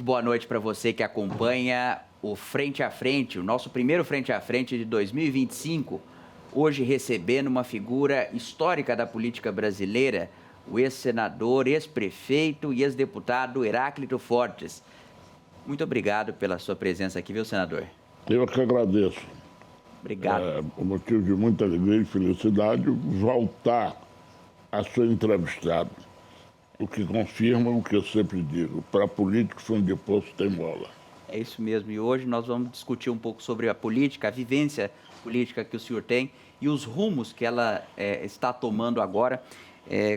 Muito boa noite para você que acompanha o Frente a Frente, o nosso primeiro Frente a Frente de 2025. Hoje recebendo uma figura histórica da política brasileira, o ex-senador, ex-prefeito e ex-deputado Heráclito Fortes. Muito obrigado pela sua presença aqui, viu, senador? Eu que agradeço. Obrigado. É um motivo de muita alegria e felicidade voltar a ser entrevistado. O que confirma o que eu sempre digo: para político, fundo de poço tem bola. É isso mesmo. E hoje nós vamos discutir um pouco sobre a política, a vivência política que o senhor tem e os rumos que ela está tomando agora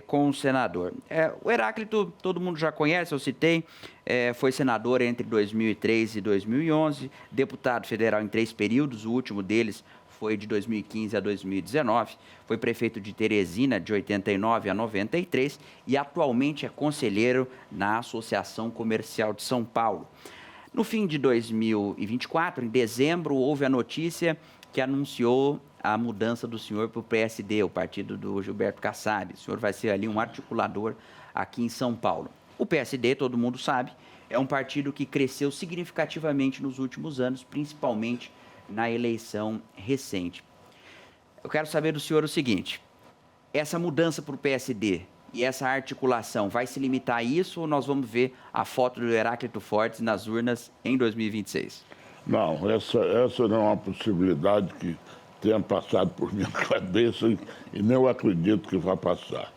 com o senador. O Heráclito, todo mundo já conhece, eu citei, foi senador entre 2003 e 2011, deputado federal em 3 períodos, o último deles foi de 2015 a 2019, foi prefeito de Teresina de 89 a 93 e atualmente é conselheiro na Associação Comercial de São Paulo. No fim de 2024, em dezembro, houve a notícia que anunciou a mudança do senhor para o PSD, o partido do Gilberto Kassab. O senhor vai ser ali um articulador aqui em São Paulo. O PSD, todo mundo sabe, é um partido que cresceu significativamente nos últimos anos, principalmente na eleição recente. Eu quero saber do senhor o seguinte: essa mudança para o PSD e essa articulação vai se limitar a isso ou nós vamos ver a foto do Heráclito Fortes nas urnas em 2026? Não, essa não é uma possibilidade que tenha passado por minha cabeça e nem eu acredito que vai passar.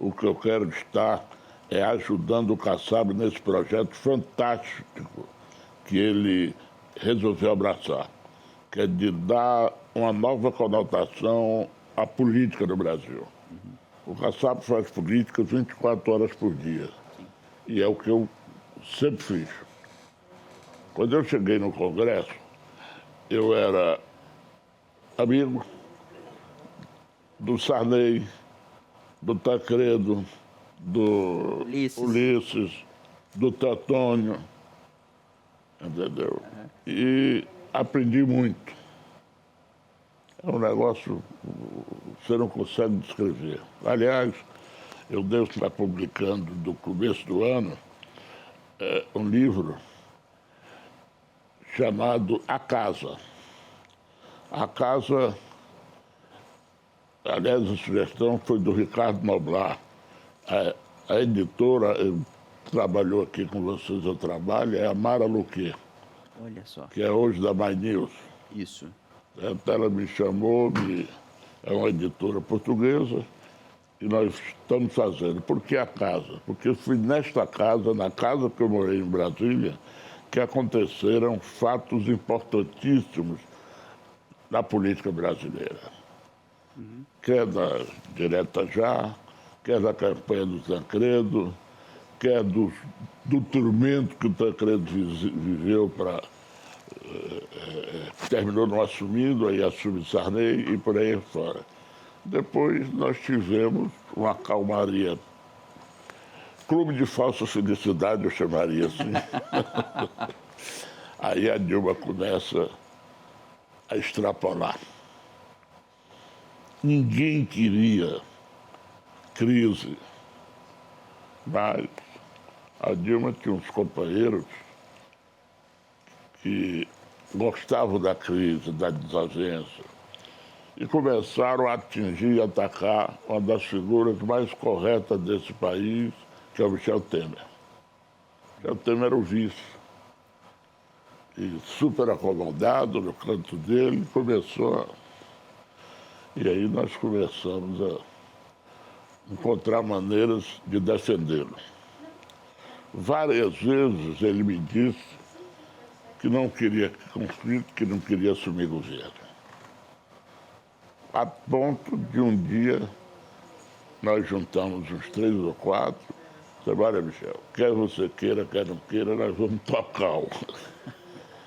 O que eu quero estar é ajudando o Kassab nesse projeto fantástico que ele resolveu abraçar, que é de dar uma nova conotação à política do Brasil. O Kassab faz política 24 horas por dia. E é o que eu sempre fiz. Quando eu cheguei no Congresso, eu era amigo do Sarney, do Tancredo, do Ulisses, do Teotônio, entendeu? E aprendi muito. É um negócio que você não consegue descrever. Aliás, eu devo estar publicando, do começo do ano, um livro chamado A Casa. A Casa, aliás, a sugestão foi do Ricardo Noblar. A editora, trabalhou aqui com vocês, eu trabalho, é a Mara Luque. Olha só. Que é hoje da My News. Isso. Então ela me chamou, é uma editora portuguesa, e nós estamos fazendo. Por que a casa? Porque foi nesta casa, na casa que eu morei em Brasília, que aconteceram fatos importantíssimos na política brasileira. Quer da Direta Já, quer da campanha do Tancredo, quer do tormento que o Tancredo viveu para... terminou não assumindo, aí assume Sarney e por aí fora. Depois nós tivemos uma calmaria. Clube de falsa felicidade, eu chamaria assim. Aí a Dilma começa a extrapolar. Ninguém queria crise, mas a Dilma tinha uns companheiros que gostavam da crise, da desavença, e começaram a atingir e atacar uma das figuras mais corretas desse país, que é o Michel Temer. Michel Temer era o vice. E super acomodado no canto dele, começou a... E aí nós começamos a encontrar maneiras de defendê-lo. Várias vezes ele me disse que não queria conflito, que não queria assumir governo. A ponto de um dia nós juntamos uns 3 ou 4, disse: olha, Michel, quer você queira, quer não queira, nós vamos tocar.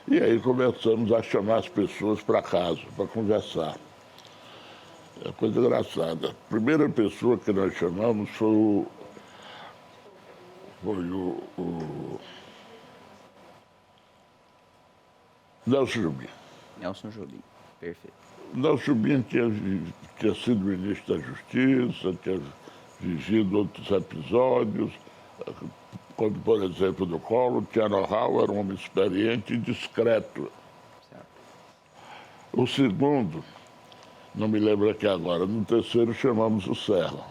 E aí começamos a chamar as pessoas para casa, para conversar. É coisa engraçada. A primeira pessoa que nós chamamos foi o Nelson Jobim. Nelson Jobim, perfeito. Nelson Jobim tinha sido ministro da Justiça, tinha vivido outros episódios, quando, por exemplo, do Collor, tinha know-how, era um homem experiente e discreto. Certo. O segundo, não me lembro aqui agora, no terceiro chamamos o Serra.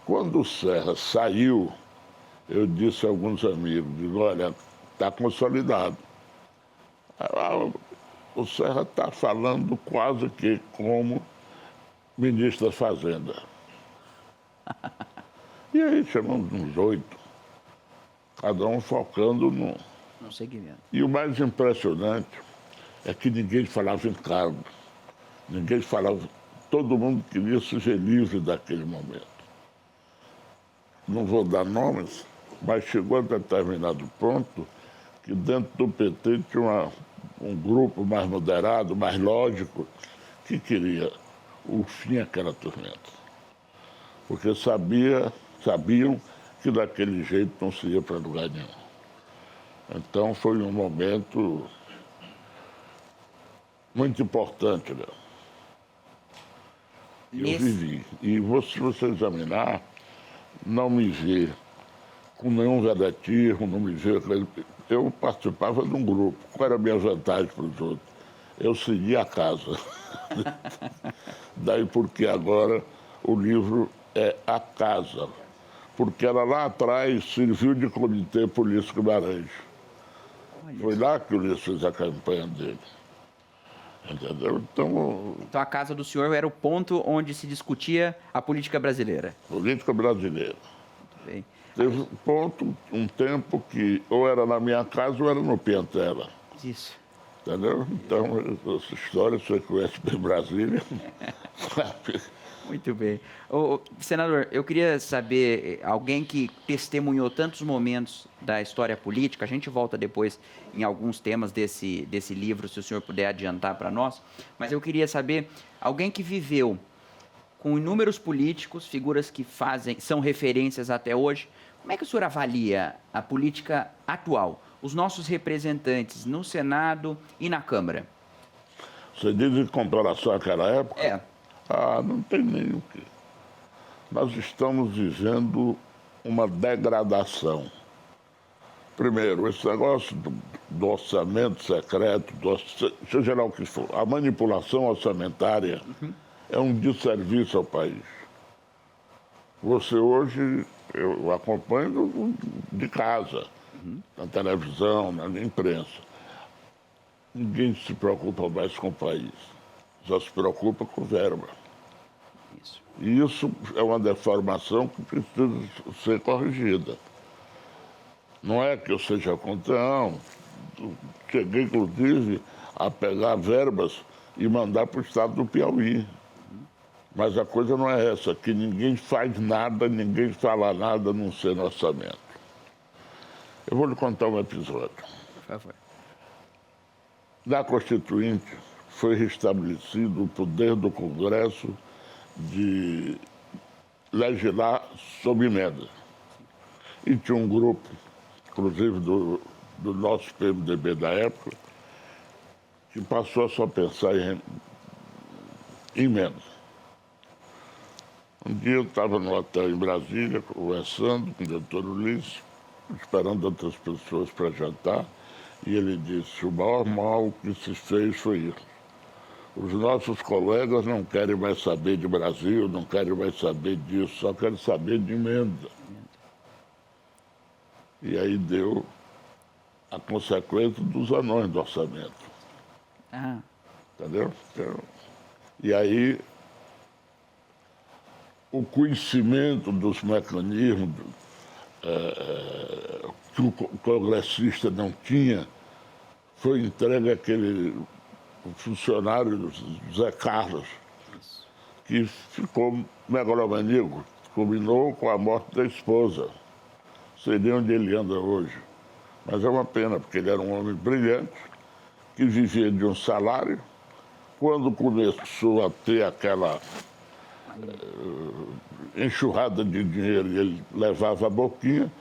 Quando o Serra saiu, eu disse a alguns amigos, digo, olha, está consolidado. O Serra está falando quase que como ministro da Fazenda. E aí chamamos uns 8, cada um focando no... No segmento. E o mais impressionante é que ninguém falava em cargo, ninguém falava, todo mundo queria se ver livre daquele momento. Não vou dar nomes, mas chegou a determinado ponto que dentro do PT tinha um grupo mais moderado, mais lógico, que queria o fim àquela tormenta. Porque sabiam que daquele jeito não se ia para lugar nenhum. Então foi um momento muito importante, né? Eu vivi. E se você examinar, não me vê com nenhum vedatismo, não me vê... Eu participava de um grupo. Qual era a minha vantagem para os outros? Eu seguia a casa. Daí porque agora o livro é A Casa. Porque ela lá atrás serviu de comitê político Guimarães. Foi lá que o Ulisses fez a campanha dele. Entendeu? Então a casa do senhor era o ponto onde se discutia a política brasileira. Política brasileira. Muito bem. Teve um tempo que ou era na minha casa ou era no Piantela. Isso. Entendeu? Então, essa história, você conhece bem Brasília. Muito bem. Senador, eu queria saber, alguém que testemunhou tantos momentos da história política, a gente volta depois em alguns temas desse livro, se o senhor puder adiantar para nós, mas eu queria saber, alguém que viveu com inúmeros políticos, figuras que são referências até hoje, como é que o senhor avalia a política atual, os nossos representantes no Senado e na Câmara? Você diz em comparação àquela época? É. Não tem nem o quê. Nós estamos vivendo uma degradação. Primeiro, esse negócio do orçamento secreto, seja lá o que for, a manipulação orçamentária é um desserviço ao país. Você hoje, eu acompanho de casa, na televisão, na imprensa. Ninguém se preocupa mais com o país, só se preocupa com verba. Isso. E isso é uma deformação que precisa ser corrigida. Não é que eu seja contra, não. Cheguei, inclusive, a pegar verbas e mandar para o estado do Piauí. Mas a coisa não é essa, que ninguém faz nada, ninguém fala nada num ser no orçamento. Eu vou lhe contar um episódio. Por favor. Na Constituinte foi restabelecido o poder do Congresso de legislar sob emenda. E tinha um grupo, inclusive do nosso PMDB da época, que passou a só pensar em emenda. Um dia eu estava no hotel em Brasília, conversando com o doutor Ulisses, esperando outras pessoas para jantar, e ele disse, o maior mal que se fez foi isso. Os nossos colegas não querem mais saber de Brasil, não querem mais saber disso, só querem saber de emenda. E aí deu a consequência dos anões do orçamento. Entendeu? Então, e aí o conhecimento dos mecanismos que o congressista não tinha foi entregue àquele funcionário Zé Carlos, que ficou megalomaníaco, combinou com a morte da esposa. Seria onde ele anda hoje. Mas é uma pena, porque ele era um homem brilhante, que vivia de um salário. Quando começou a ter aquela enxurrada de dinheiro e ele levava a boquinha,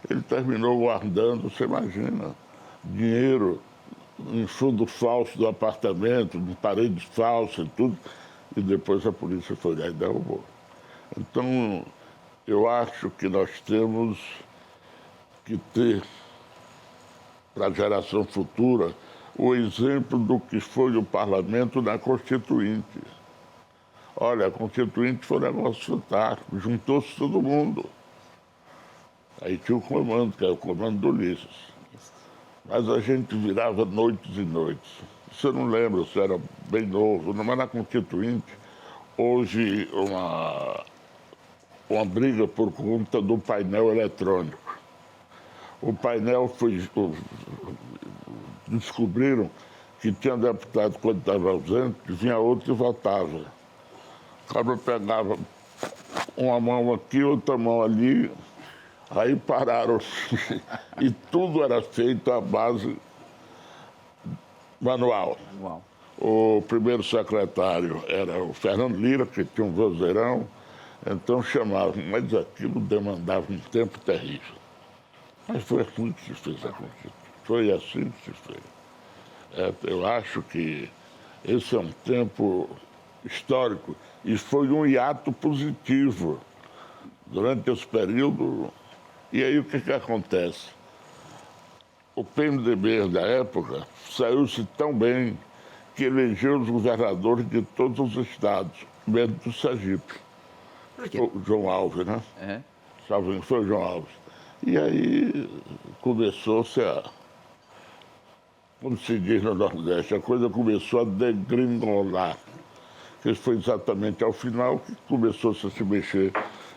ele terminou guardando, você imagina, dinheiro em fundo falso do apartamento, em paredes falsas e tudo, e depois a polícia foi lá e derrubou. Então, eu acho que nós temos que ter para a geração futura o exemplo do que foi o parlamento na Constituinte. Olha, a Constituinte foi um negócio fantástico, juntou-se todo mundo. Aí tinha o comando, que era o comando do Ulisses. Mas a gente virava noites e noites. Você não lembra, você era bem novo, mas na Constituinte houve uma briga por conta do painel eletrônico. O painel foi... Descobriram que tinha deputado, quando estava ausente, vinha outro e votava. O cara pegava uma mão aqui, outra mão ali, aí pararam. E tudo era feito à base manual. Uau. O primeiro secretário era o Fernando Lira, que tinha um vozeirão, então chamavam, mas aquilo demandava um tempo terrível. Mas foi assim que se fez a Constituição. Foi assim que se fez. Eu acho que esse é um tempo histórico e foi um hiato positivo durante esse período. E aí o que acontece? O PMDB da época saiu-se tão bem que elegeu os governadores de todos os estados, menos do Sergipe. O João Alves, né? Foi o João Alves. E aí começou-se como se diz no Nordeste, a coisa começou a degringolar. Isso foi exatamente ao final que começou-se a se mexer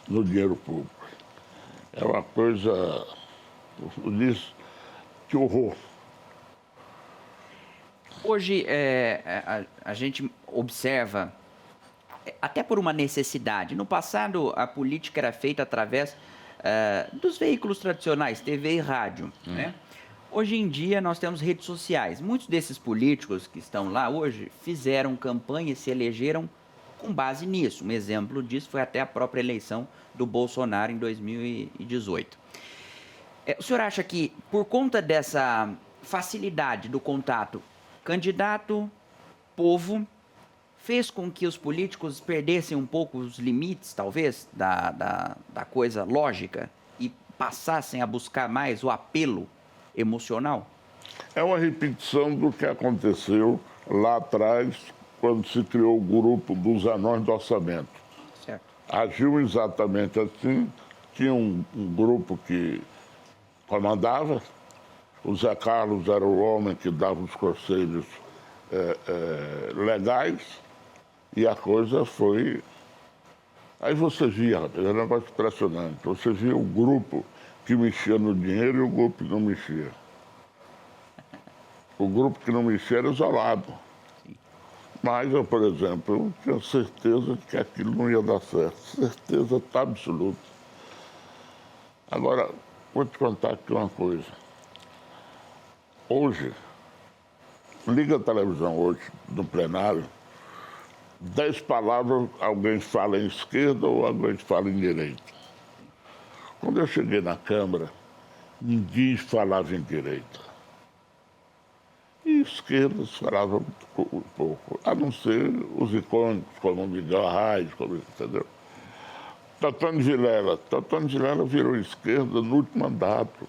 no dinheiro público. É uma coisa, que horror. Hoje, a gente observa, até por uma necessidade, no passado a política era feita através dos veículos tradicionais, TV e rádio, né? Hoje em dia nós temos redes sociais. Muitos desses políticos que estão lá hoje fizeram campanha e se elegeram com base nisso. Um exemplo disso foi até a própria eleição do Bolsonaro em 2018. O senhor acha que, por conta dessa facilidade do contato candidato-povo, fez com que os políticos perdessem um pouco os limites, talvez, da coisa lógica e passassem a buscar mais o apelo emocional? É uma repetição do que aconteceu lá atrás, quando se criou o grupo dos anões do orçamento. Certo. Agiu exatamente assim, tinha um grupo que comandava, o Zé Carlos era o homem que dava os conselhos legais, e a coisa foi... Aí você via, era um negócio impressionante, você via o grupo que mexia no dinheiro e o grupo que não mexia. O grupo que não mexia era isolado. Mas eu, por exemplo, eu tinha certeza de que aquilo não ia dar certo. Certeza absoluta. Agora, vou te contar aqui uma coisa. Hoje, liga a televisão hoje, no plenário, 10 palavras alguém fala em esquerda ou alguém fala em direita. Quando eu cheguei na Câmara, ninguém falava em direita. E esquerdas falavam muito pouco, a não ser os icônicos, como Miguel Arraes, entendeu? Totônio Vilela virou esquerda no último mandato.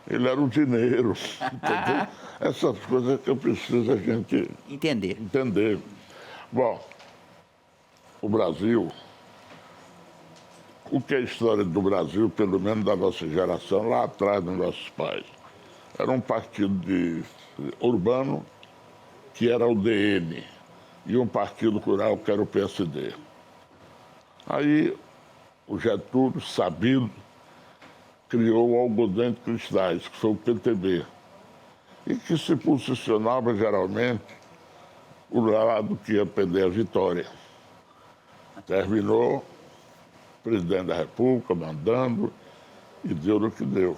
Ele era o dinheiro, entendeu? Essas coisas que eu preciso a gente entender. Bom, o Brasil... O que é a história do Brasil, pelo menos da nossa geração, lá atrás dos nossos pais? Era um partido urbano, que era o DN, e um partido rural, que era o PSD. Aí, o Getúlio, sabido, criou o Algodão de Cristais, que foi o PTB, e que se posicionava, geralmente, o lado que ia perder a vitória. Terminou... presidente da República mandando e deu no que deu.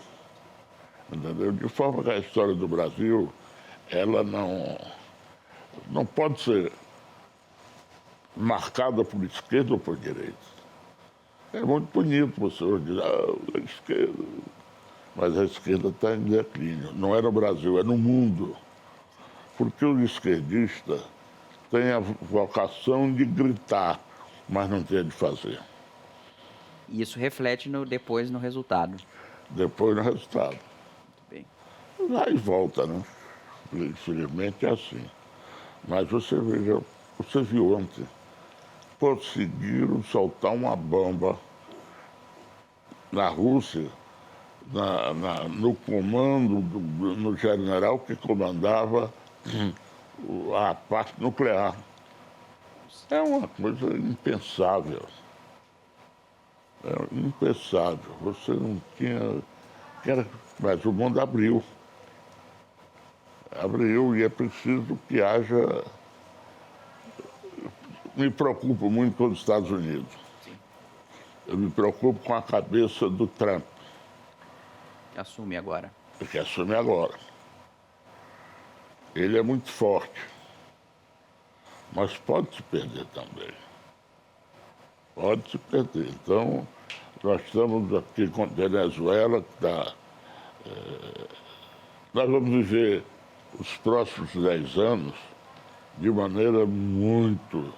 Entendeu? De forma que a história do Brasil, ela não pode ser marcada por esquerda ou por direita. É muito bonito você dizer, a esquerda, mas a esquerda está em declínio. Não é no Brasil, é no mundo. Porque o esquerdista tem a vocação de gritar, mas não tem a de fazer. E isso reflete depois no resultado. depois no resultado. Muito bem. Vai e volta, né? Infelizmente é assim. Mas você viu ontem, conseguiram soltar uma bomba na Rússia, no comando, no general que comandava a parte nuclear. É uma coisa impensável. É impensável. Você não tinha... Mas o mundo abriu. Abriu e é preciso que haja... Me preocupo muito com os Estados Unidos. Sim. Eu me preocupo com a cabeça do Trump. Assume agora. Que assume agora. Ele é muito forte, mas pode se perder também. Pode se perder. Então, nós estamos aqui com a Venezuela, que está... nós vamos viver os próximos 10 anos de maneira muito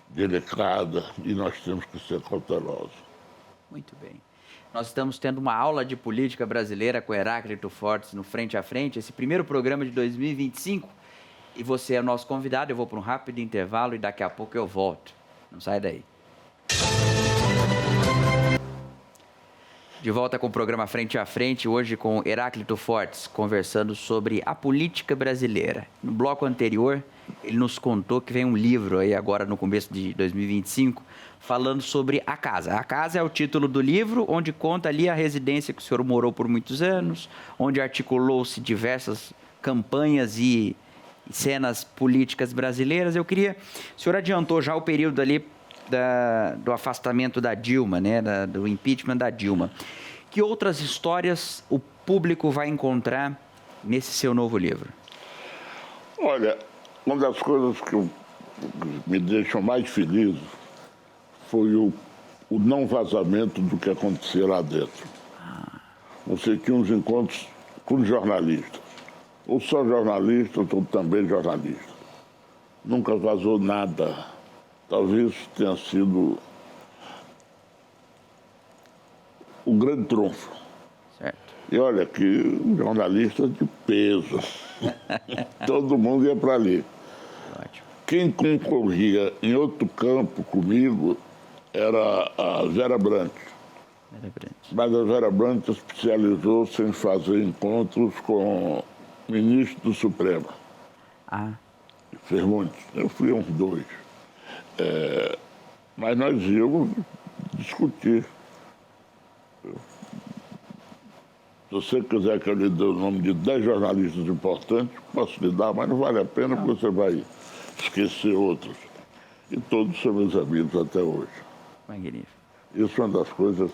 delicada e nós temos que ser cautelosos. Muito bem. Nós estamos tendo uma aula de política brasileira com Heráclito Fortes no Frente a Frente, esse primeiro programa de 2025. E você é o nosso convidado, eu vou para um rápido intervalo e daqui a pouco eu volto. Não sai daí. De volta com o programa Frente a Frente, hoje com Heráclito Fortes, conversando sobre a política brasileira. No bloco anterior, ele nos contou que vem um livro aí agora no começo de 2025, falando sobre a casa. A casa é o título do livro, onde conta ali a residência que o senhor morou por muitos anos, onde articulou-se diversas campanhas e cenas políticas brasileiras. O senhor adiantou já o período ali do afastamento da Dilma, né, do impeachment da Dilma. Que outras histórias o público vai encontrar nesse seu novo livro? Olha, uma das coisas que me deixam mais feliz foi o não vazamento do que acontecia lá dentro. Você tinha uns encontros com jornalistas, ou só jornalistas, ou também jornalistas. Nunca vazou nada. Talvez tenha sido o grande trunfo. Certo. E olha que jornalista de peso. Todo mundo ia para ali. Ótimo. Quem concorria em outro campo comigo era a Vera Brandt. Mas a Vera Brandt especializou-se em fazer encontros com o ministro do Supremo. Fez muitos. Eu fui a uns 2. Mas nós íamos discutir. Se você quiser que eu lhe dê o nome de 10 jornalistas importantes, posso lhe dar, mas não vale a pena porque você vai esquecer outros. E todos são meus amigos até hoje. Magnífico. Isso é uma das coisas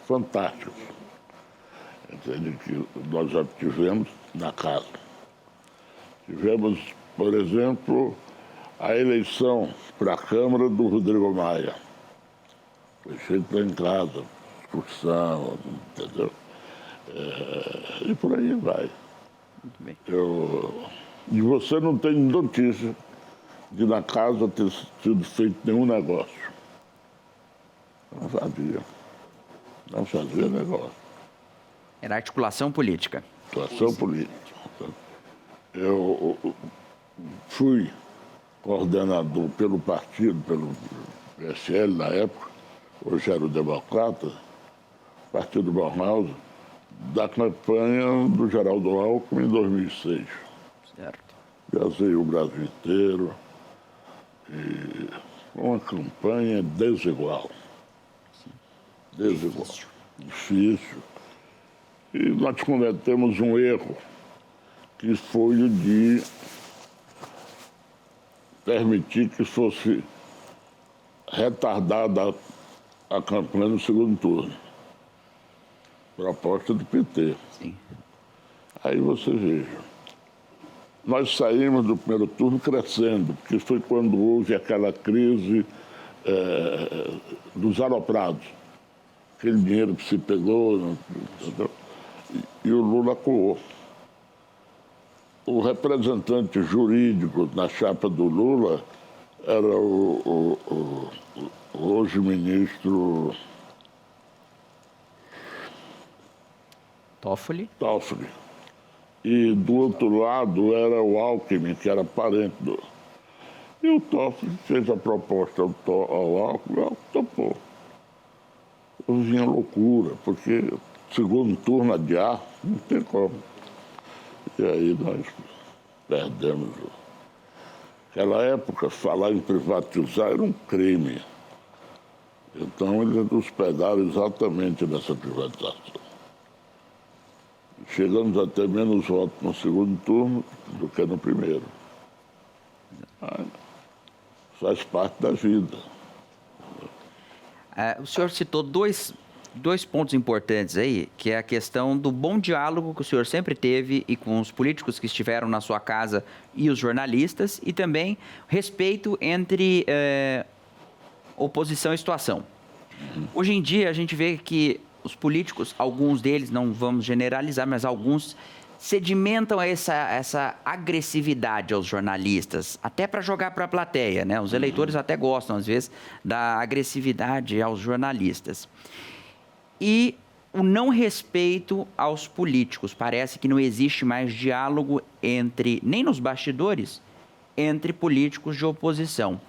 fantásticas, entende, que nós já tivemos na casa. Tivemos, por exemplo, a eleição para a Câmara do Rodrigo Maia. Foi feita em casa, discussão, entendeu? E por aí vai. Muito bem. E você não tem notícia de na casa ter sido feito nenhum negócio. Não fazia. Não fazia negócio. Era articulação política. Articulação política. Eu fui coordenador pelo partido, pelo PSL na época, hoje era o Democrata, Partido Bornhausen, da campanha do Geraldo Alckmin em 2006. Certo. Viajei o Brasil inteiro. E uma campanha desigual. Sim. Desigual. Difícil. E nós cometemos um erro, que foi o de permitir que fosse retardada a campanha no segundo turno. Proposta do PT. Sim. Aí você veja, nós saímos do primeiro turno crescendo, porque foi quando houve aquela crise dos aloprados. Aquele dinheiro que se pegou, entendeu? E o Lula coou. O representante jurídico na chapa do Lula era o hoje ministro Toffoli. Toffoli. E do outro lado era o Alckmin, que era parente do... E o Toffoli fez a proposta ao Alckmin, o Alckmin topou. Eu vinha loucura, porque segundo turno adiar, não tem como. E aí nós perdemos. Naquela época, falar em privatizar era um crime. Então eles nos pegaram exatamente nessa privatização. Chegamos a ter menos votos no segundo turno do que no primeiro. Mas faz parte da vida. O senhor citou dois pontos importantes aí, que é a questão do bom diálogo que o senhor sempre teve e com os políticos que estiveram na sua casa e os jornalistas, e também respeito entre oposição e situação. Hoje em dia, a gente vê que os políticos, alguns deles, não vamos generalizar, mas alguns sedimentam essa agressividade aos jornalistas, até para jogar para a plateia, né? Os eleitores até gostam, às vezes, da agressividade aos jornalistas. E o não respeito aos políticos. Parece que não existe mais diálogo nem nos bastidores, entre políticos de oposição.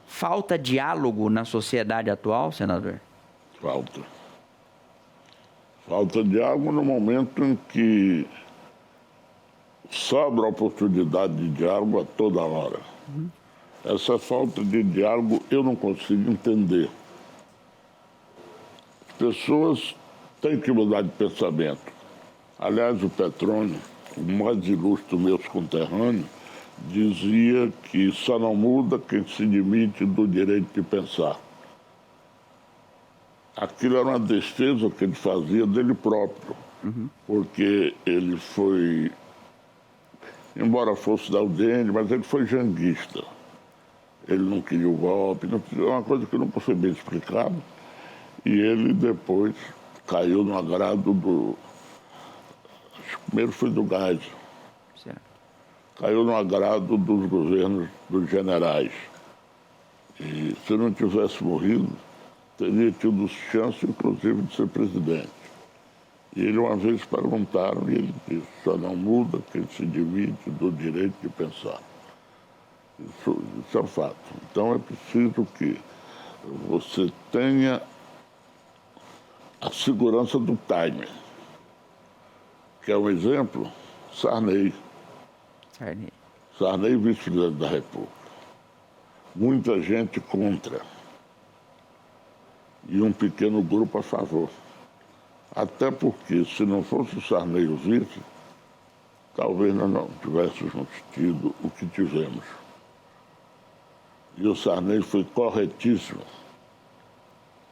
Falta diálogo na sociedade atual, senador? Falta. Falta diálogo no momento em que sobra a oportunidade de diálogo a toda hora. Essa falta de diálogo eu não consigo entender. As pessoas têm que mudar de pensamento. Aliás, o Petrônio, o mais ilustre dos meus conterrâneos, dizia que só não muda quem se demite do direito de pensar. Aquilo era uma defesa que ele fazia dele próprio, porque ele foi, embora fosse da UDN, mas ele foi janguista. Ele não queria o golpe, é uma coisa que nunca foi bem explicado. E ele depois caiu no agrado do... Acho que primeiro foi do Geisel. Certo. Caiu no agrado dos governos dos generais. E se não tivesse morrido, teria tido chance, inclusive, de ser presidente. E ele uma vez perguntaram e ele disse, só não muda quem se demite do direito de pensar. Isso é um fato. Então é preciso que você tenha a segurança do timing. Que é um exemplo, Sarney. Sarney, vice-presidente da República. Muita gente contra. E um pequeno grupo a favor. Até porque, se não fosse o Sarney o vice, talvez nós não tivéssemos tido o que tivemos. E o Sarney foi corretíssimo.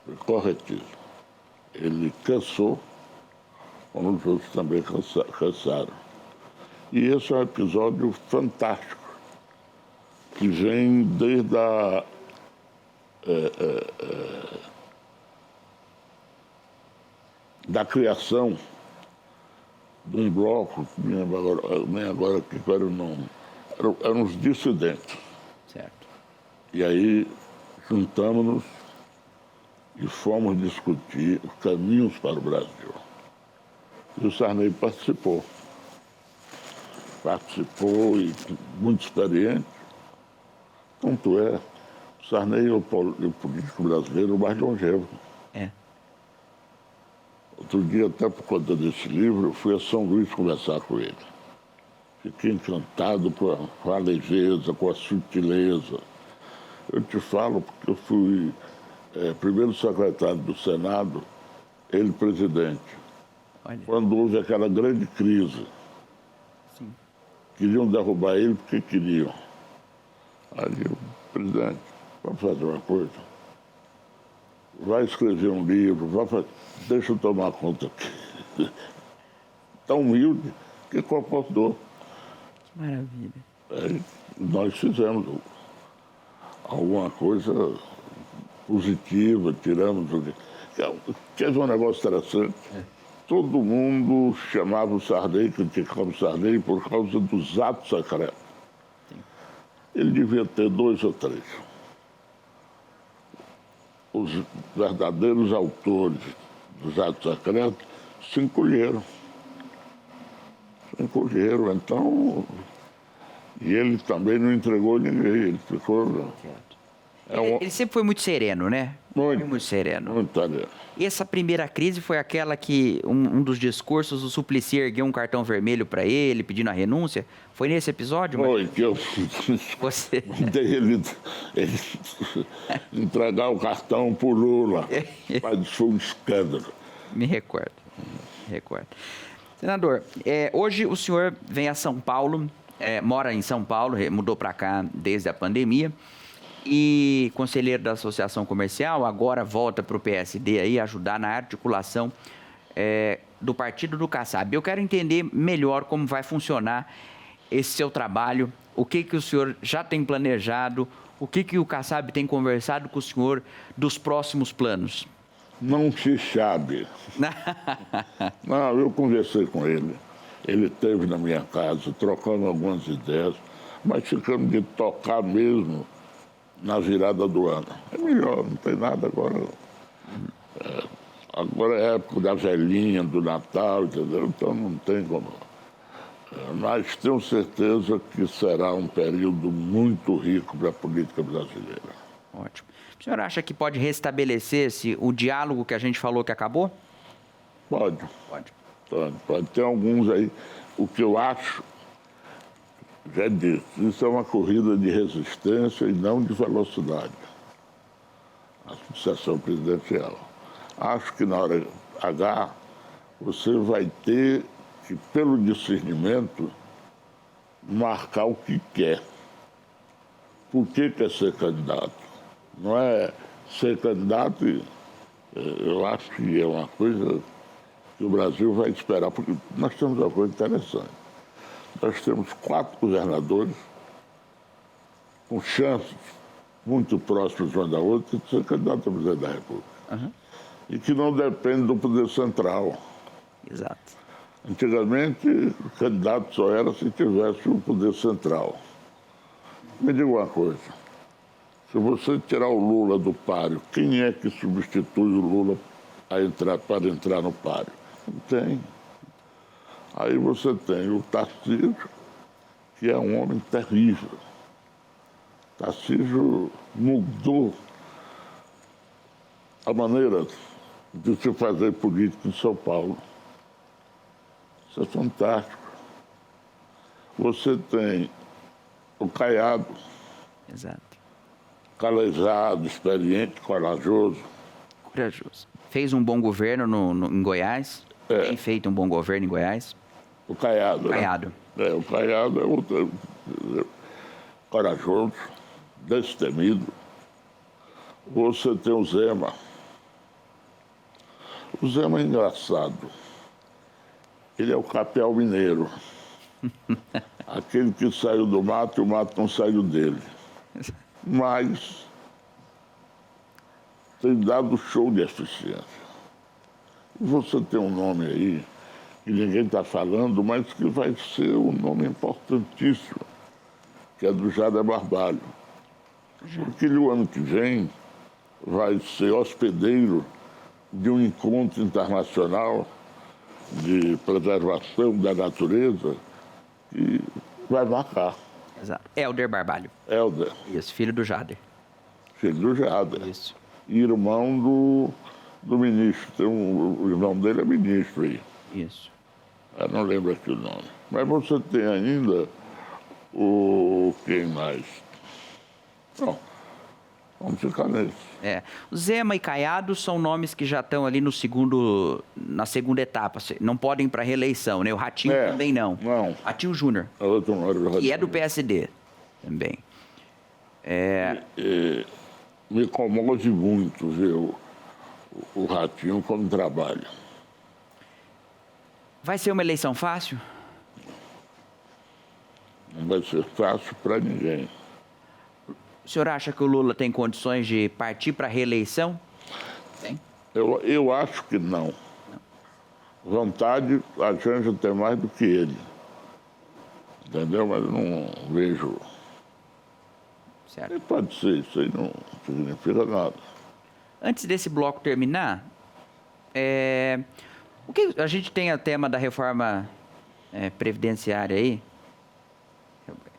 Foi corretíssimo. Ele cansou, como os outros também cansaram. E esse é um episódio fantástico, que vem desde da criação de um bloco, nem agora que era o nome, eram os dissidentes. Certo. E aí juntamos-nos e fomos discutir os caminhos para o Brasil. E o Sarney participou. Participou e muito experiente. Tanto é, o Sarney é o político brasileiro mais longevo. É. Outro dia, até por conta desse livro, eu fui a São Luís conversar com ele. Fiquei encantado com a leveza, com a sutileza. Eu te falo porque eu fui primeiro secretário do Senado, ele presidente. Olha. Quando houve aquela grande crise. Sim. Queriam derrubar ele porque queriam. Aí eu, presidente, vamos fazer uma coisa. Vai escrever um livro, deixa eu tomar conta aqui. Tão humilde que concordou. Que maravilha. Aí nós fizemos alguma coisa positiva, tiramos o que... Quer ver um negócio interessante? Todo mundo chamava o Sarney, criticava o Sarney por causa dos atos secretos. Sim. Ele devia ter 2 ou 3. Os verdadeiros autores dos atos secretos se encolheram. encolheram, então... E ele também não entregou ninguém, ele ficou... Ele sempre foi muito sereno, né? Muito. Foi muito sereno. Muito sereno. E essa primeira crise foi aquela que um dos discursos, o Suplicy ergueu um cartão vermelho para ele, pedindo a renúncia. Foi nesse episódio? Foi, que eu Você... mandei ele entregar o cartão pro Lula. Mas foi um escândalo. Me recordo. Me recordo. Senador, hoje o senhor vem a São Paulo, mora em São Paulo, mudou para cá desde a pandemia, e conselheiro da Associação Comercial, agora volta para o PSD aí ajudar na articulação do partido do Kassab. Eu quero entender melhor como vai funcionar esse seu trabalho, o que o senhor já tem planejado, o que o Kassab tem conversado com o senhor dos próximos planos. Não se sabe. Não, eu conversei com ele. Ele esteve na minha casa, trocando algumas ideias, mas ficamos de tocar mesmo na virada do ano. É melhor, não tem nada agora. Agora é a época da velhinha, do Natal, entendeu? Então não tem como. Mas tenho certeza que será um período muito rico para a política brasileira. Ótimo. O senhor acha que pode restabelecer-se o diálogo que a gente falou que acabou? Pode. Pode. Ter alguns aí. O que eu acho, já disse, isso é uma corrida de resistência e não de velocidade. A sucessão presidencial. Acho que na hora H você vai ter que, pelo discernimento, marcar o que quer. Por que quer ser candidato? Não é ser candidato, eu acho que é uma coisa que o Brasil vai esperar, porque nós temos uma coisa interessante. Nós temos 4 governadores com chances muito próximas uma da outra de ser candidato a presidente da República. Uhum. E que não depende do poder central. Exato. Antigamente, o candidato só era se tivesse o poder central. Me diga uma coisa, se você tirar o Lula do páreo, quem é que substitui o Lula para entrar no páreo? Não tem. Aí você tem o Tarcísio, que é um homem terrível. Tarcísio mudou a maneira de se fazer política em São Paulo. Isso é fantástico. Você tem o Caiado. Exato. Calejado, experiente, corajoso. Corajoso. Fez um bom governo em Goiás. Tem feito um bom governo em Goiás. O Caiado. Caiado. Né? O Caiado é outro, corajoso, destemido. Você tem o Zema. O Zema é engraçado. Ele é o Capel Mineiro. Aquele que saiu do mato e o mato não saiu dele. Mas tem dado show de eficiência. E você tem um nome aí que ninguém está falando, mas que vai ser um nome importantíssimo, que é do Jader Barbalho. Porque ele, o ano que vem, vai ser hospedeiro de um encontro internacional de preservação da natureza que vai marcar. Exato. Helder Barbalho. Helder. Isso, filho do Jader. Filho do Jader. Isso. Irmão do ministro. O irmão dele é ministro aí. Isso. Eu não lembro aqui o nome. Mas você tem ainda quem mais? Não, vamos ficar nesse. O Zema e Caiado são nomes que já estão ali na segunda etapa. Não podem para reeleição, né? O Ratinho também não. Não. Ratinho Júnior. E é do PSD também. Me comove muito ver o Ratinho como trabalha. Vai ser uma eleição fácil? Não vai ser fácil para ninguém. O senhor acha que o Lula tem condições de partir para a reeleição? Tem? Eu acho que não. Vontade, a Janja tem mais do que ele. Entendeu? Mas eu não vejo. Certo. E pode ser, isso aí não significa nada. Antes desse bloco terminar, o que a gente tem o tema da reforma previdenciária aí,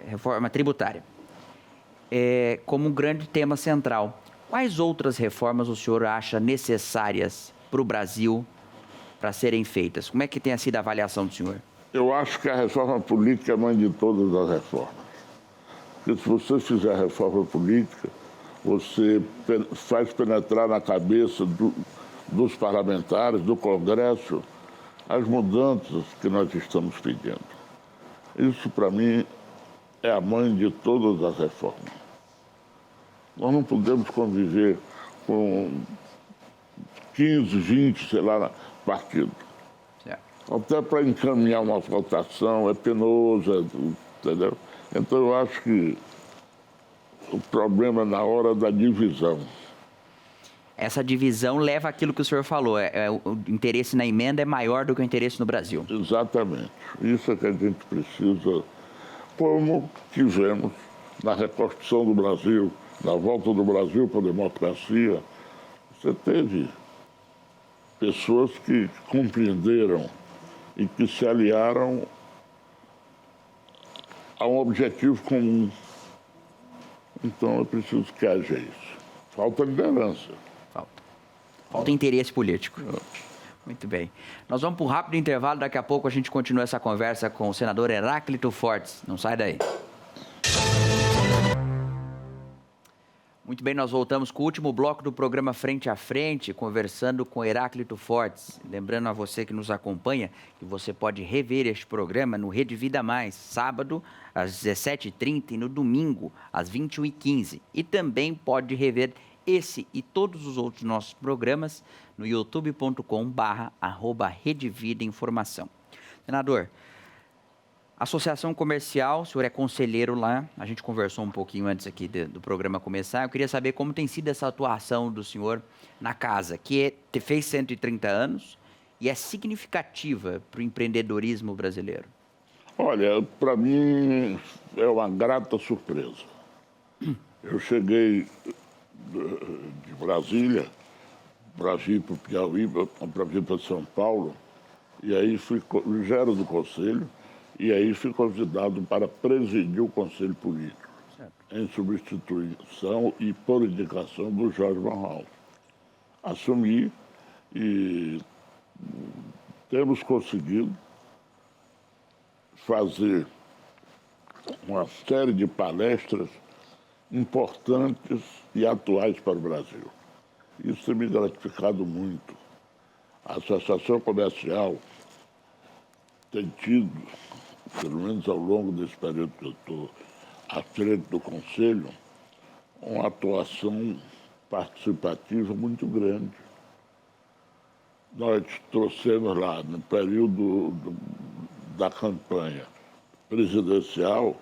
reforma tributária, como um grande tema central. Quais outras reformas o senhor acha necessárias para o Brasil para serem feitas? Como é que tem sido a avaliação do senhor? Eu acho que a reforma política é a mãe de todas as reformas. Porque se você fizer a reforma política, você faz penetrar na cabeça dos parlamentares, do Congresso, as mudanças que nós estamos pedindo. Isso, para mim, é a mãe de todas as reformas. Nós não podemos conviver com 15, 20, sei lá, partidos. Certo. Até para encaminhar uma votação é penoso, entendeu? Então, eu acho que o problema é na hora da divisão. Essa divisão leva àquilo que o senhor falou. O interesse na emenda é maior do que o interesse no Brasil. Exatamente. Isso é que a gente precisa, como tivemos na reconstrução do Brasil, na volta do Brasil para a democracia. Você teve pessoas que compreenderam e que se aliaram a um objetivo comum. Então é preciso que haja isso. Falta liderança. Falta interesse político. Muito bem. Nós vamos para um rápido intervalo. Daqui a pouco a gente continua essa conversa com o senador Heráclito Fortes. Não sai daí. Muito bem, nós voltamos com o último bloco do programa Frente a Frente, conversando com Heráclito Fortes. Lembrando a você que nos acompanha que você pode rever este programa no Rede Vida Mais, sábado às 17h30 e no domingo às 21h15. E também pode rever esse e todos os outros nossos programas no youtube.com/Rede Vida Informação. Senador, Associação Comercial, o senhor é conselheiro lá, a gente conversou um pouquinho antes aqui do programa começar. Eu queria saber como tem sido essa atuação do senhor na casa, que fez 130 anos e é significativa para o empreendedorismo brasileiro. Olha, para mim é uma grata surpresa. Eu cheguei de Brasília para vir para o Piauí, para vir para São Paulo, e aí já era do Conselho, e aí fui convidado para presidir o Conselho Político, certo, em substituição e por indicação do Jorge Marral. Assumi e temos conseguido fazer uma série de palestras importantes e atuais para o Brasil. Isso tem me gratificado muito. A Associação Comercial tem tido, pelo menos ao longo desse período que eu estou à frente do Conselho, uma atuação participativa muito grande. Nós trouxemos lá, no período da campanha presidencial,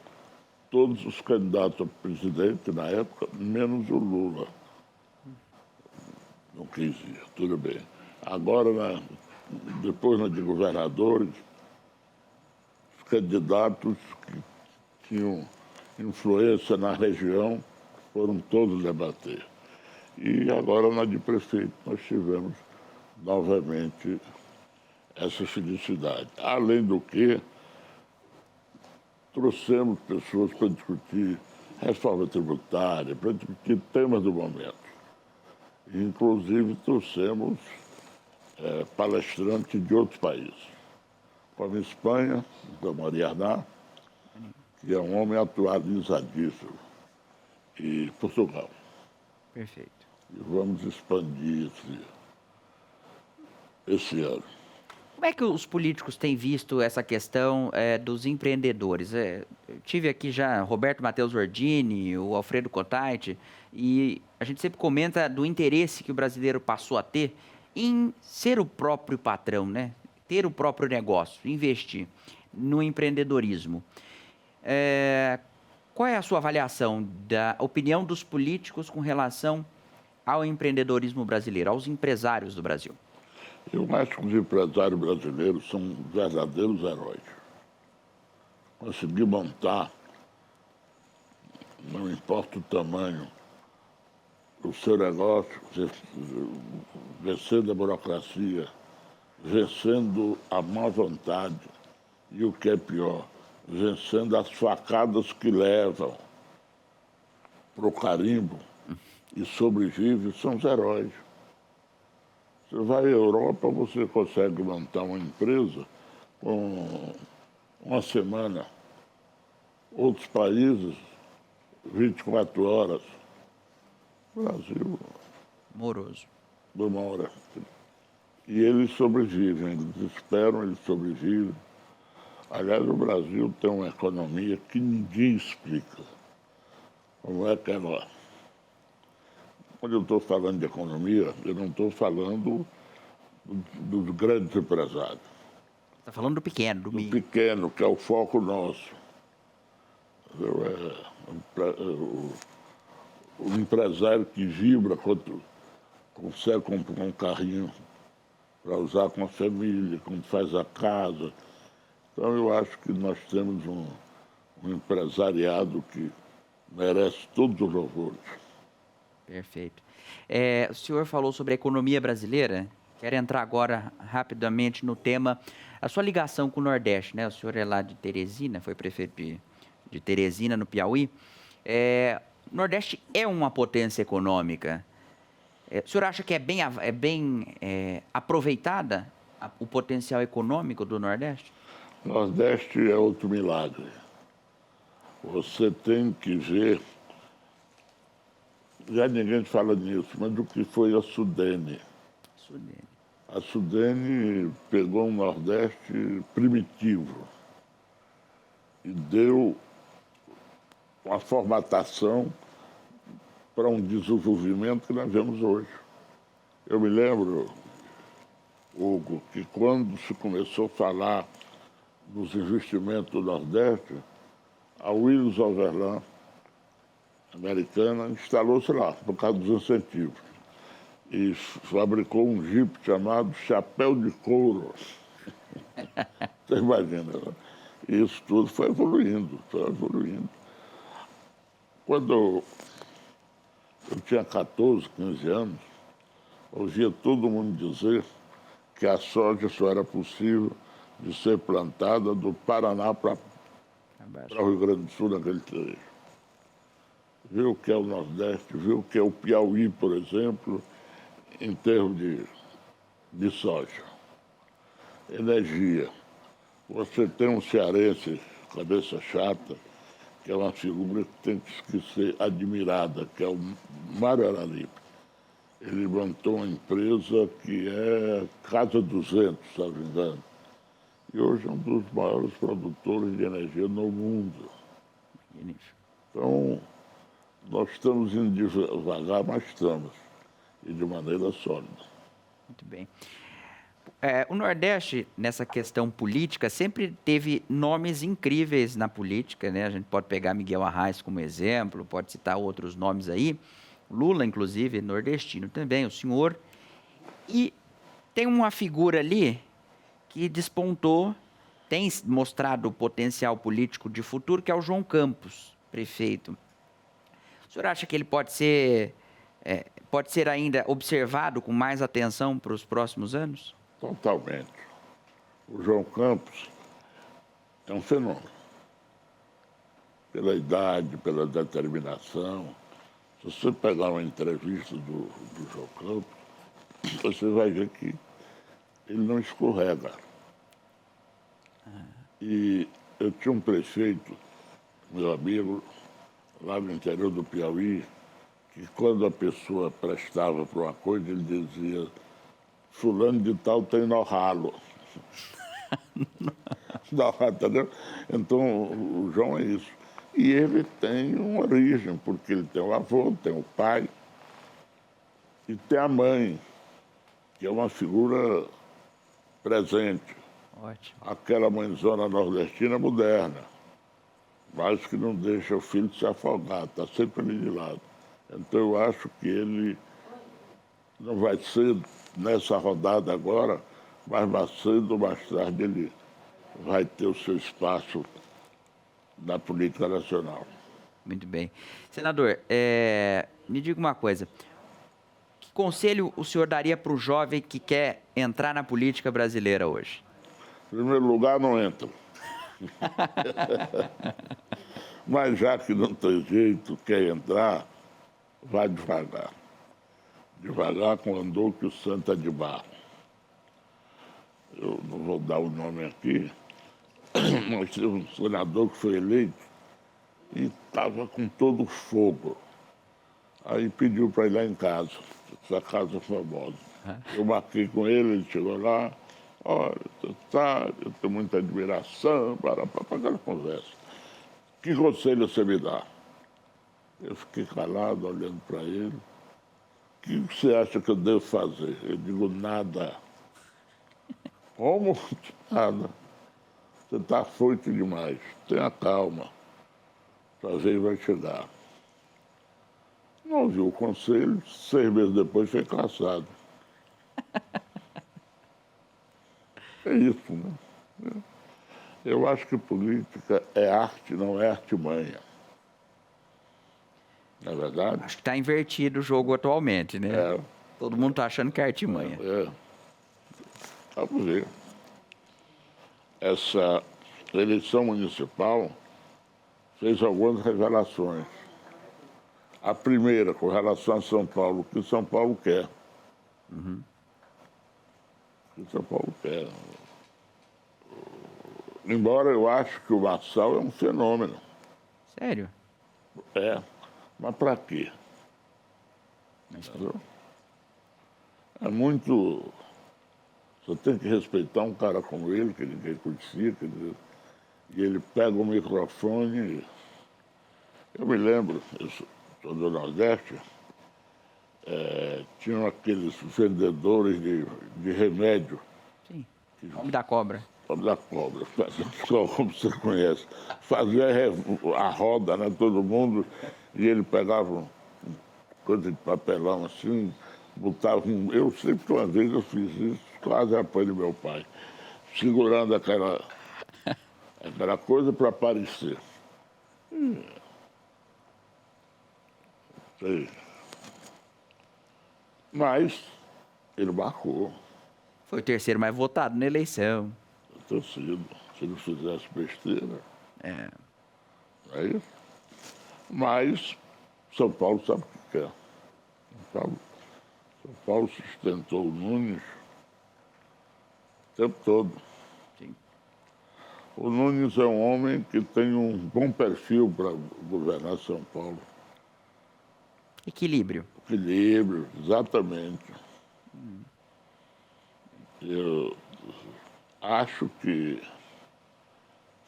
todos os candidatos a presidente na época, menos o Lula. Não quis ir, tudo bem. Agora, depois de governadores, os candidatos que tinham influência na região foram todos debater. E agora, na de prefeito, nós tivemos novamente essa felicidade. Além do que, trouxemos pessoas para discutir reforma tributária, para discutir temas do momento. Inclusive, trouxemos palestrantes de outros países, como a Espanha, da Maria Arná, que é um homem atualizadíssimo, e Portugal. Perfeito. E vamos expandir esse ano. Como é que os políticos têm visto essa questão dos empreendedores? Eu tive aqui já Roberto Matheus Ordini, o Alfredo Kotait, e a gente sempre comenta do interesse que o brasileiro passou a ter em ser o próprio patrão, né? Ter o próprio negócio, investir no empreendedorismo. Qual é a sua avaliação da opinião dos políticos com relação ao empreendedorismo brasileiro, aos empresários do Brasil? Eu acho que os empresários brasileiros são verdadeiros heróis. Conseguir montar, não importa o tamanho, o seu negócio, vencendo a burocracia, vencendo a má vontade e o que é pior, vencendo as facadas que levam para o carimbo e sobrevivem, são os heróis. Você vai à Europa, você consegue montar uma empresa com uma semana. Outros países, 24 horas. Brasil, Moroso. demora. E eles sobrevivem, eles esperam, eles sobrevivem. Aliás, o Brasil tem uma economia que ninguém explica. Como é que ela... Quando eu estou falando de economia, eu não estou falando dos grandes empresários. Está falando do pequeno, do Do meio. pequeno, que é o foco nosso. O empresário que vibra quando consegue comprar um carrinho para usar com a família, quando faz a casa. Então eu acho que nós temos um empresariado que merece todos os louvores. Perfeito. O senhor falou sobre a economia brasileira. Quero entrar agora rapidamente no tema, a sua ligação com o Nordeste, né? O senhor é lá de Teresina, foi prefeito de Teresina, no Piauí. O Nordeste é uma potência econômica. O senhor acha que é bem aproveitada o potencial econômico do Nordeste? Nordeste é outro milagre. Você tem que ver, já ninguém fala nisso, mas o que foi a Sudene. Sudene. A Sudene pegou um Nordeste primitivo e deu uma formatação para um desenvolvimento que nós vemos hoje. Eu me lembro, Hugo, que quando se começou a falar dos investimentos do Nordeste, a Willis Overland, americana, instalou-se lá, por causa dos incentivos. E fabricou um jipe chamado Chapéu de Couro. Você imagina, né? Isso tudo foi evoluindo, foi evoluindo. Quando eu tinha 14, 15 anos, ouvia todo mundo dizer que a soja só era possível de ser plantada do Paraná para o Rio Grande do Sul naquele trecho. Viu o que é o Nordeste, viu o que é o Piauí, por exemplo, em termos de soja. Energia. Você tem um cearense, cabeça chata, que é uma figura que tem que ser admirada, que é o Mário Araripe. Ele montou uma empresa que é Casa 200, se não me engano. E hoje é um dos maiores produtores de energia no mundo. Então, nós estamos indo devagar, mas estamos. E de maneira sólida. Muito bem. O Nordeste, nessa questão política, sempre teve nomes incríveis na política, né? A gente pode pegar Miguel Arraes como exemplo, pode citar outros nomes aí. Lula, inclusive, nordestino também, o senhor. E tem uma figura ali que despontou, tem mostrado o potencial político de futuro, que é o João Campos, prefeito. O senhor acha que ele pode ser ainda observado com mais atenção para os próximos anos? Totalmente. O João Campos é um fenômeno. Pela idade, pela determinação. Se você pegar uma entrevista do João Campos, você vai ver que ele não escorrega. E eu tinha um prefeito, meu amigo, lá no interior do Piauí, que quando a pessoa prestava para uma coisa, ele dizia: fulano de tal tem no ralo. Entendeu? Então, o João é isso. E ele tem uma origem, porque ele tem o avô, tem o pai e tem a mãe, que é uma figura presente. Ótimo. Aquela mãezona nordestina moderna, mas que não deixa o filho se afogar, está sempre ali de lado. Então eu acho que ele não vai ser nessa rodada agora, mas mais cedo ou mais tarde ele vai ter o seu espaço na política nacional. Muito bem. Senador, me diga uma coisa. Que conselho o senhor daria para o jovem que quer entrar na política brasileira hoje? Em primeiro lugar, não entra. Mas já que não tem jeito, quer entrar, vai devagar. Devagar com andou que o santo é de barro. Eu não vou dar o nome aqui, mas teve um senador que foi eleito e estava com todo o fogo. Aí pediu para ir lá em casa, essa casa famosa. Eu marquei com ele, ele chegou lá, olha, você sabe, eu tenho muita admiração, para aquela conversa. Que conselho você me dá? Eu fiquei calado, olhando para ele. O que você acha que eu devo fazer? Eu digo, nada. Como? Nada. Você está afoito demais. Tenha calma. Sua vez vai chegar. Não ouviu o conselho, 6 meses depois foi cassado. É isso, né? Eu acho que política é arte, não é artimanha. Não é verdade? Acho que está invertido o jogo atualmente, né? É. Todo mundo está achando que é artimanha. Vamos ver. Essa eleição municipal fez algumas revelações. A primeira, com relação a São Paulo, o que São Paulo quer. O que São Paulo quer. Embora eu acho que o Marçal é um fenômeno. Sério? É. Mas para quê? Entendeu? É muito... Você tem que respeitar um cara como ele, que ninguém conhecia, quer dizer, e ele pega o microfone. Eu me lembro, eu sou do Nordeste, tinham aqueles vendedores de remédio. Sim. Nome da cobra. Nome da cobra, como você conhece. Fazia a roda, né, todo mundo, e ele pegava coisa de papelão assim, botava um... Eu sempre, uma vez eu fiz isso, quase apanho meu pai, segurando aquela coisa para aparecer. Sei. Mas ele marcou. Foi o terceiro mais votado na eleição. Ter sido, se ele fizesse besteira. É. É isso. Mas São Paulo sabe o que quer. São Paulo sustentou o Nunes o tempo todo. Sim. O Nunes é um homem que tem um bom perfil para governar São Paulo. Equilíbrio. Equilíbrio, exatamente. Eu acho que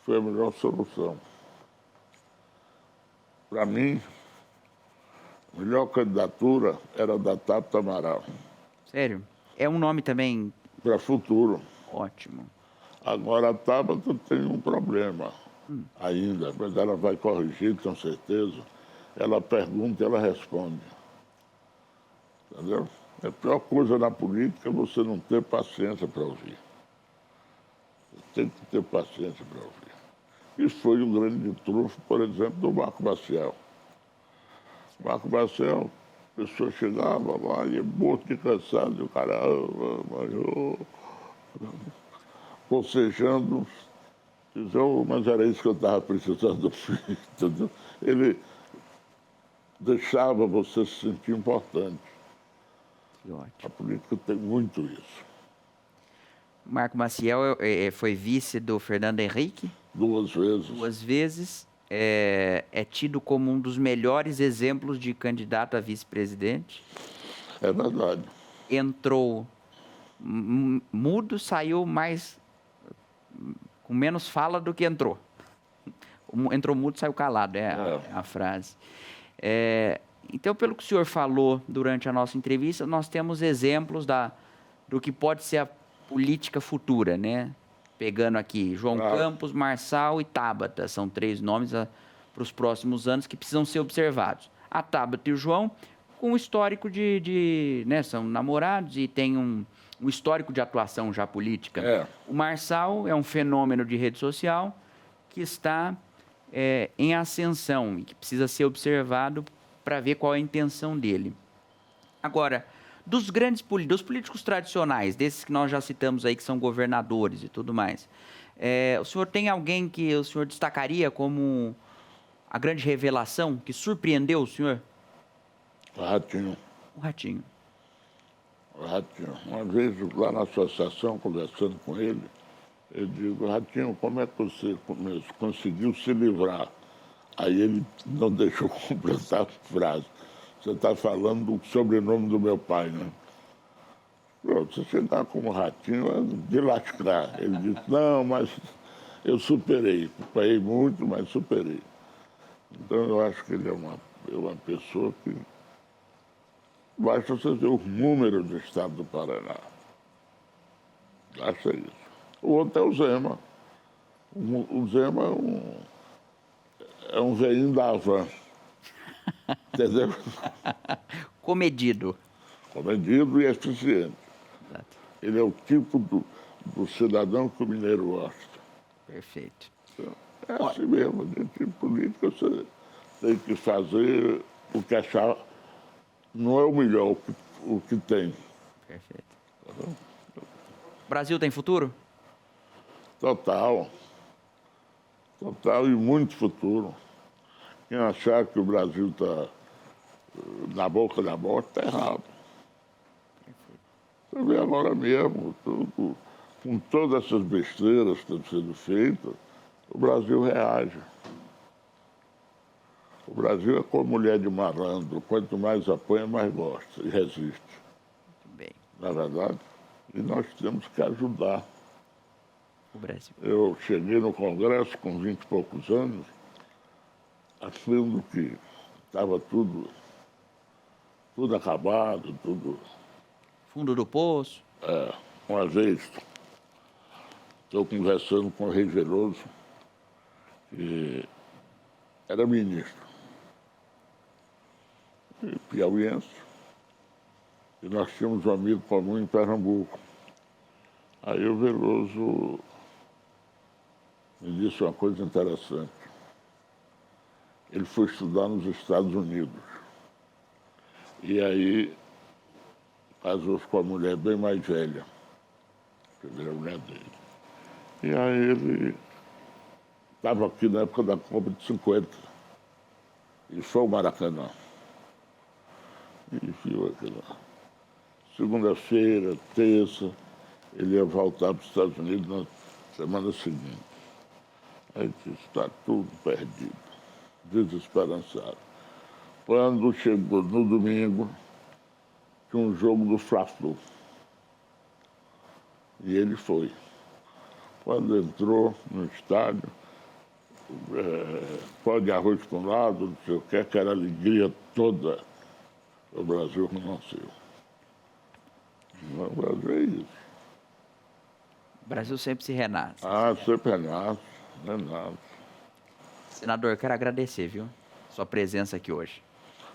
foi a melhor solução. Para mim, a melhor candidatura era da Tabata Amaral. Sério? É um nome também Para futuro. ótimo. Agora a Tabata tem um problema ainda, mas ela vai corrigir com certeza. Ela pergunta e ela responde. Entendeu? A pior coisa na política é você não ter paciência para ouvir. Você tem que ter paciência para ouvir. Isso foi um grande trunfo, por exemplo, do Marco Maciel. Marco Maciel, a pessoa chegava lá e morto de cansado, e o cara bocejando, dizia, mas era isso que eu estava precisando, entendeu? Ele deixava você se sentir importante. Que ótimo. A política tem muito isso. Marco Maciel foi vice do Fernando Henrique 2 vezes. 2 vezes. É tido como um dos melhores exemplos de candidato a vice-presidente. É verdade. Entrou mudo, saiu mais com menos fala do que entrou. Entrou mudo, saiu calado, é a frase. Então, pelo que o senhor falou durante a nossa entrevista, nós temos exemplos do que pode ser a política futura, né? Pegando aqui João Campos, Marçal e Tabata. São 3 nomes para os próximos anos que precisam ser observados. A Tabata e o João, com um histórico né, são namorados e têm um histórico de atuação já política. O Marçal é um fenômeno de rede social que está em ascensão e que precisa ser observado para ver qual é a intenção dele. Agora, dos políticos tradicionais, desses que nós já citamos aí, que são governadores e tudo mais, O senhor tem alguém que o senhor destacaria como a grande revelação que surpreendeu o senhor? O Ratinho. O Ratinho. O Ratinho. Uma vez lá na associação, conversando com ele, eu digo: Ratinho, como é que você conseguiu se livrar? Aí ele não deixou completar a frase. Você está falando do sobrenome do meu pai, né? Você chegar como Ratinho é de lascar. Ele disse: não, mas eu superei. Apanhei muito, mas superei. Então eu acho que ele é uma pessoa que... Basta você ver os números do estado do Paraná. Acho isso. O outro é o Zema. O Zema é um velhinho da Havan. Entendeu? Comedido. Comedido e eficiente. Exato. Ele é o tipo do cidadão que o mineiro gosta. Perfeito. Então, é assim mesmo. De tipo político, você tem que fazer o que achar. Não é o melhor o que tem. Perfeito. O Brasil tem futuro? Total. Total e muito futuro. Quem achar que o Brasil está na boca da morte está errado. Você vê agora mesmo, com todas essas besteiras que estão sendo feitas, o Brasil reage. O Brasil é como mulher de malandro. Quanto mais apanha, mais gosta e resiste. Muito bem. Não é verdade? E nós temos que ajudar. O Brasil. Eu cheguei no Congresso com 20 e poucos anos, achando que estava tudo acabado, tudo... Fundo do poço. Uma vez, estou conversando com o Rei Veloso, que era ministro, e piauiense, e nós tínhamos um amigo comum em Pernambuco. Aí o Veloso me disse uma coisa interessante. Ele foi estudar nos Estados Unidos. E aí casou-se com uma mulher bem mais velha, que era a mulher dele. E aí ele estava aqui na época da Copa de 50. Ele foi ao Maracanã. E viu aquilo lá. Segunda-feira, terça, ele ia voltar para os Estados Unidos na semana seguinte. Aí disse: está tudo perdido, desesperançado. Quando chegou no domingo, tinha um jogo do Fla-Flu. E ele foi. Quando entrou no estádio, pó de arroz para um lado, não sei o que, aquela alegria toda. O Brasil renasceu. O Brasil é isso. O Brasil sempre se renasce. Sempre renasce. Senador, eu quero agradecer, viu? Sua presença aqui hoje.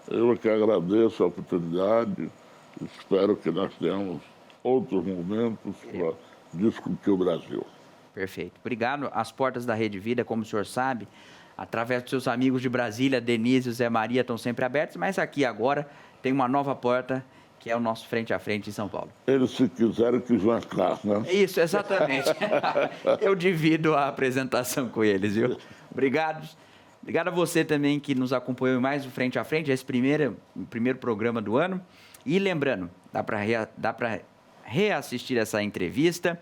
Eu que agradeço a oportunidade. Espero que nós tenhamos outros momentos para discutir o Brasil. Perfeito. Obrigado. As portas da Rede Vida, como o senhor sabe, através dos seus amigos de Brasília, Denise e Zé Maria, estão sempre abertos, mas aqui agora tem uma nova porta, que é o nosso Frente a Frente em São Paulo. Eles, se quiserem, que vão cá, né? Isso, exatamente. Eu divido a apresentação com eles, viu? Obrigado. Obrigado a você também que nos acompanhou em mais o Frente a Frente, esse primeiro programa do ano. E lembrando, dá para reassistir essa entrevista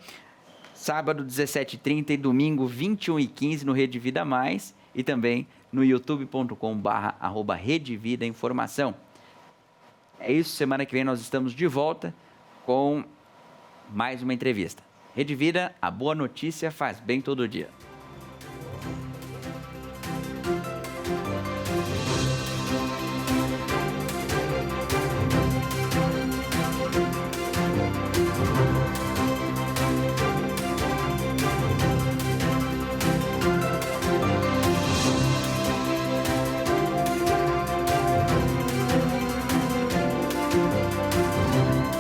sábado, 17h30 e domingo, 21h15 no Rede Vida Mais e também no youtube.com/Rede Vida Informação. É isso, semana que vem nós estamos de volta com mais uma entrevista. Rede Vida, a boa notícia faz bem todo dia.